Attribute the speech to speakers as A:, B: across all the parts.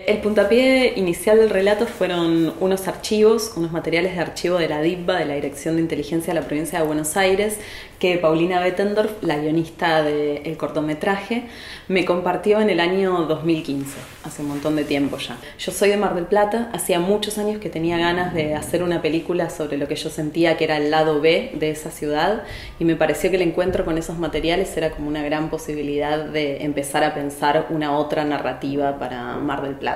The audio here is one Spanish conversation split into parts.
A: El puntapié inicial del relato fueron unos archivos, unos materiales de archivo de la DIPBA, de la Dirección de Inteligencia de la Provincia de Buenos Aires, que Paulina Bettendorf, la guionista del cortometraje, me compartió en el año 2015, hace un montón de tiempo ya. Yo soy de Mar del Plata, hacía muchos años que tenía ganas de hacer una película sobre lo que yo sentía que era el lado B de esa ciudad, y me pareció que el encuentro con esos materiales era como una gran posibilidad de empezar a pensar una otra narrativa para Mar del Plata.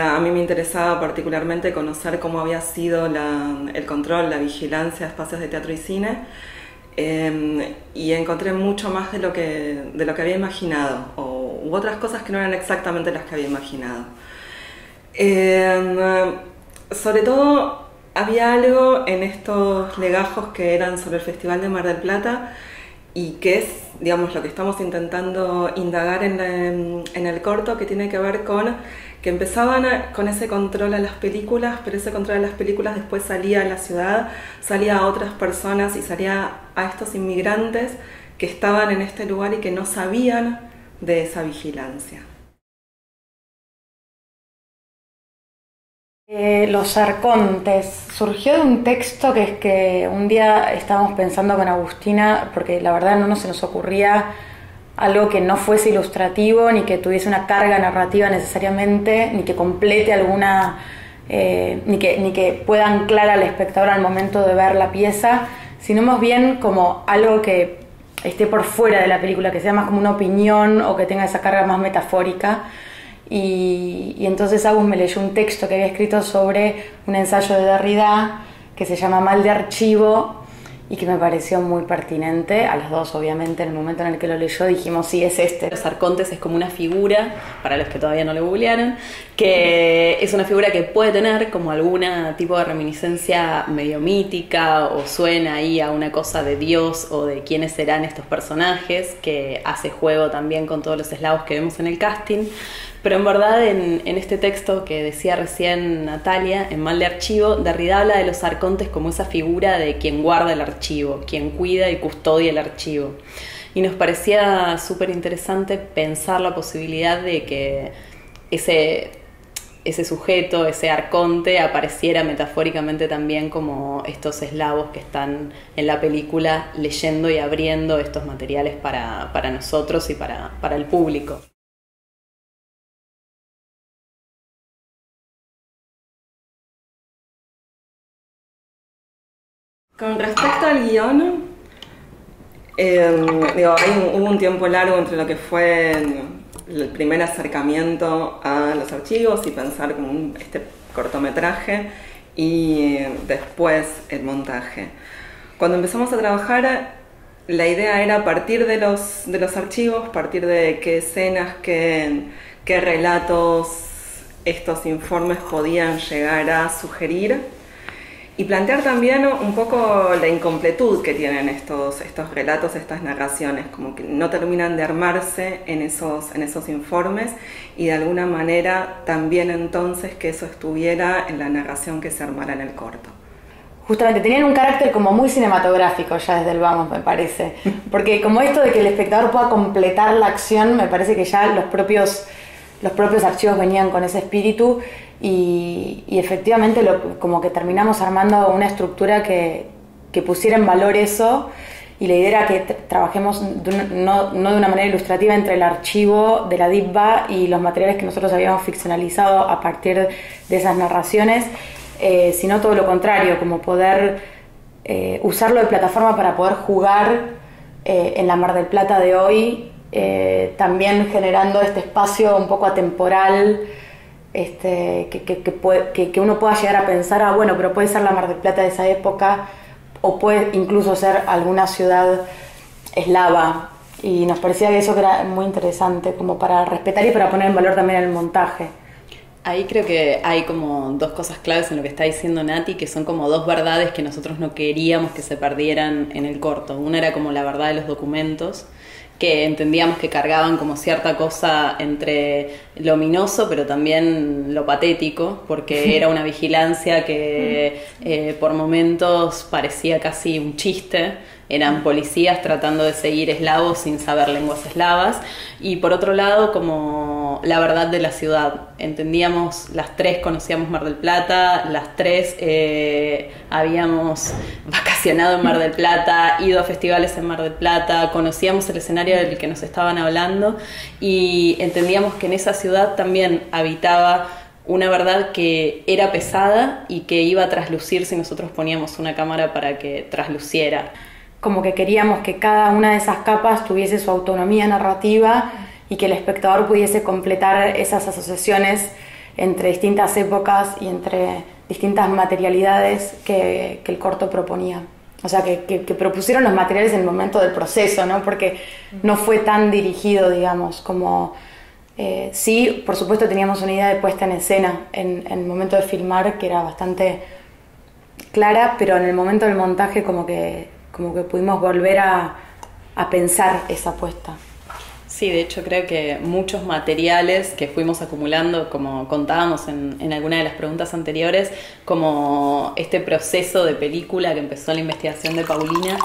B: A mí me interesaba particularmente conocer cómo había sido el control, la vigilancia de espacios de teatro y cine, y encontré mucho más de lo que había imaginado, u otras cosas que no eran exactamente las que había imaginado. Sobre todo había algo en estos legajos que eran sobre el Festival de Mar del Plata, y que es, digamos, lo que estamos intentando indagar en el corto, que tiene que ver con que empezaban con ese control a las películas, pero ese control a las películas después salía a la ciudad, salía a otras personas y salía a estos inmigrantes que estaban en este lugar y que no sabían de esa vigilancia.
C: Los arcontes surgió de un texto que es que un día estábamos pensando con Agustina, porque la verdad no se nos ocurría algo que no fuese ilustrativo, ni que tuviese una carga narrativa necesariamente, ni que complete alguna, ni que pueda anclar al espectador al momento de ver la pieza, sino más bien como algo que esté por fuera de la película, que sea más como una opinión o que tenga esa carga más metafórica. Y entonces Agus me leyó un texto que había escrito sobre un ensayo de Derrida que se llama Mal de Archivo, y que me pareció muy pertinente. A las dos, obviamente, en el momento en el que lo leyó dijimos, sí, es este.
A: Los arcontes es como una figura, para los que todavía no lo googlearon, que es una figura que puede tener como algún tipo de reminiscencia medio mítica, o suena ahí a una cosa de Dios o de quiénes serán estos personajes, que hace juego también con todos los eslavos que vemos en el casting. Pero en verdad en este texto que decía recién Natalia, en Mal de Archivo, Derrida habla de los arcontes como esa figura de quien guarda el archivo, quien cuida y custodia el archivo. Y nos parecía súper interesante pensar la posibilidad de que ese sujeto, ese arconte, apareciera metafóricamente también como estos eslavos que están en la película leyendo y abriendo estos materiales para nosotros y para el público.
B: Con respecto al guión, hubo un tiempo largo entre lo que fue el primer acercamiento a los archivos y pensar como este cortometraje, y después el montaje. Cuando empezamos a trabajar, la idea era partir de los archivos, partir de qué escenas, qué relatos estos informes podían llegar a sugerir, y plantear también un poco la incompletud que tienen estos relatos, estas narraciones, como que no terminan de armarse en esos informes, y de alguna manera también entonces que eso estuviera en la narración que se armara en el corto.
C: Justamente tenían un carácter como muy cinematográfico ya desde el vamos, me parece, porque como esto de que el espectador pueda completar la acción, me parece que ya los propios archivos venían con ese espíritu. Y efectivamente como que terminamos armando una estructura que pusiera en valor eso, y la idea era que trabajemos no de una manera ilustrativa entre el archivo de la DIPBA y los materiales que nosotros habíamos ficcionalizado a partir de esas narraciones, sino todo lo contrario, como poder usarlo de plataforma para poder jugar en la Mar del Plata de hoy, también generando este espacio un poco atemporal, que uno pueda llegar a pensar, bueno, pero puede ser la Mar del Plata de esa época, o puede incluso ser alguna ciudad eslava, y nos parecía que eso era muy interesante como para respetar y para poner en valor también el montaje.
A: Ahí creo que hay como dos cosas claves en lo que está diciendo Nati, que son como dos verdades que nosotros no queríamos que se perdieran en el corto. Una era como la verdad de los documentos, que entendíamos que cargaban como cierta cosa entre lo ominoso pero también lo patético, porque era una vigilancia que por momentos parecía casi un chiste, eran policías tratando de seguir eslavos sin saber lenguas eslavas, y por otro lado como la verdad de la ciudad. Entendíamos, las tres conocíamos Mar del Plata, las tres habíamos vacacionado en Mar del Plata, ido a festivales en Mar del Plata, conocíamos el escenario del que nos estaban hablando y entendíamos que en esa ciudad también habitaba una verdad que era pesada y que iba a traslucir si nosotros poníamos una cámara para que trasluciera.
C: Como que queríamos que cada una de esas capas tuviese su autonomía narrativa y que el espectador pudiese completar esas asociaciones entre distintas épocas y entre distintas materialidades que el corto proponía. O sea, que propusieron los materiales en el momento del proceso, ¿no? Porque no fue tan dirigido, digamos, como... sí, por supuesto teníamos una idea de puesta en escena en el momento de filmar que era bastante clara, pero en el momento del montaje como que pudimos volver a pensar esa puesta.
A: Sí, de hecho creo que muchos materiales que fuimos acumulando, como contábamos en alguna de las preguntas anteriores, como este proceso de película que empezó la investigación de Paulina,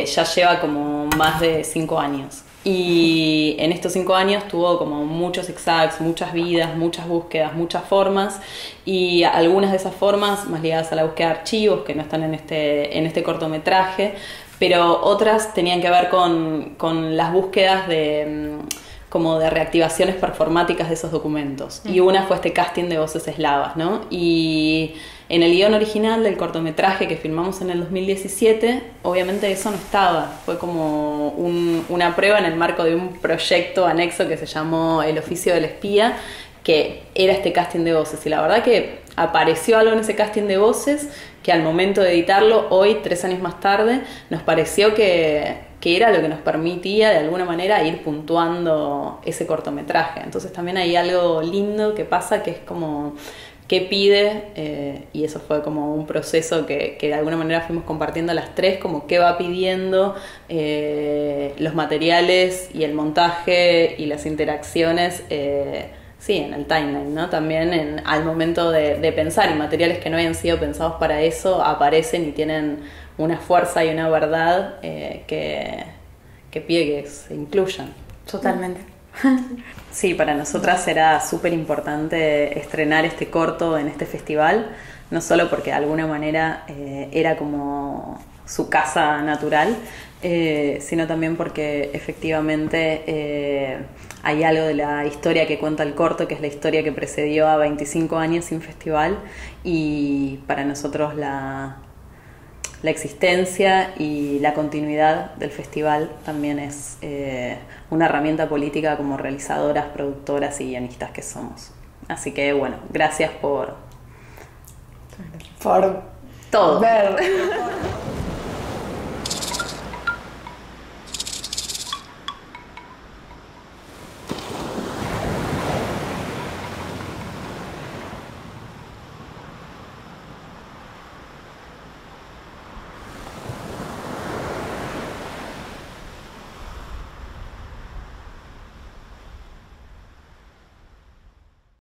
A: ya lleva como más de 5 años. Y en estos 5 años tuvo como muchos zigzags, muchas vidas, muchas búsquedas, muchas formas, y algunas de esas formas más ligadas a la búsqueda de archivos que no están en este cortometraje, pero otras tenían que ver con las búsquedas como de reactivaciones performáticas de esos documentos. Y una fue este casting de voces eslavas, ¿no? Y en el guión original del cortometraje que filmamos en el 2017, obviamente eso no estaba. Fue como una prueba en el marco de un proyecto anexo que se llamó El Oficio del Espía, que era este casting de voces. Y la verdad que apareció algo en ese casting de voces que al momento de editarlo, hoy, 3 años más tarde, nos pareció que era lo que nos permitía de alguna manera ir puntuando ese cortometraje. Entonces también hay algo lindo que pasa, que es como qué pide, y eso fue como un proceso que de alguna manera fuimos compartiendo las tres, como qué va pidiendo los materiales y el montaje y las interacciones, sí, en el timeline, ¿no? También al momento de pensar, y materiales que no habían sido pensados para eso aparecen y tienen una fuerza y una verdad que pide que se incluyan.
C: Totalmente.
A: Sí, para nosotras era súper importante estrenar este corto en este festival, no solo porque de alguna manera era como su casa natural, sino también porque efectivamente hay algo de la historia que cuenta el corto, que es la historia que precedió a 25 años sin festival, y para nosotros la existencia y la continuidad del festival también es una herramienta política como realizadoras, productoras y guionistas que somos. Así que bueno, gracias por
C: todo.
A: Ver.